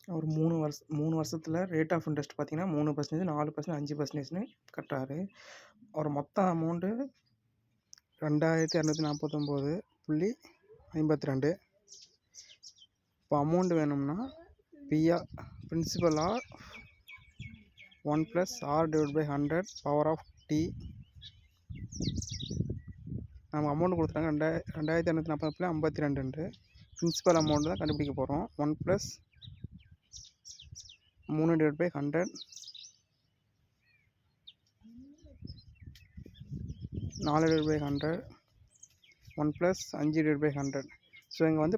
ஒரு 3 வருஷத்தில் rate of interest பார்த்தீங்கன்னா 3%, 4%, 5%ன்னு கட்டுறாரு. அவர் மொத்த அமௌண்ட்டு 2249.52. இப்போ அமௌண்ட் வேணும்னா பிரின்சிபல் ஆர் 1 + r/100 பவர் ஆஃப் t. நம்ம அமௌண்ட் கொடுத்துட்டாங்க 2249.52. பிரின்சிபல் அமௌண்ட் தான் கண்டுபிடிக்க போகிறோம். 1 + 3/100 4/100 1 + 5/100. ஸோ இங்கே வந்து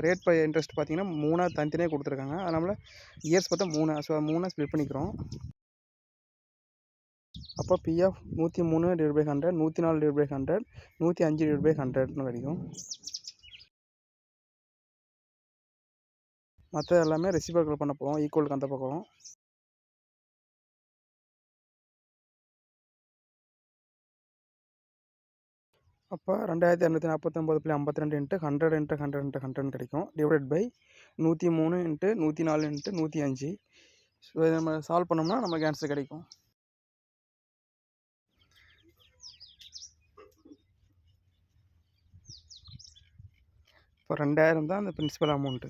ரேட் பை இன்ட்ரெஸ்ட் பார்த்தீங்கன்னா 3 தனித்தனியாக கொடுத்துருக்காங்க. அதனால் இயர்ஸ் பார்த்தா 3. ஸோ 3 ஸ்ப்ளிட் பண்ணிக்கிறோம். அப்போ P(103/100 104/100 105/100ன்னு கிடைக்கும். மற்ற எல்லாமே ரெசிப்ரோக்கல் பண்ண போகிறோம், ஈக்குவலுக்கு அந்த பக்கம். அப்போ 2249.52 × 100 × 100 × 100 கிடைக்கும். Divided by 103 × 104 × 105. ஸோ இதை நம்ம சால்வ் பண்ணோம்னா நமக்கு ஆன்சர் கிடைக்கும். இப்போ 2000 தான் அந்த பிரின்சிபல் அமௌண்ட்டு.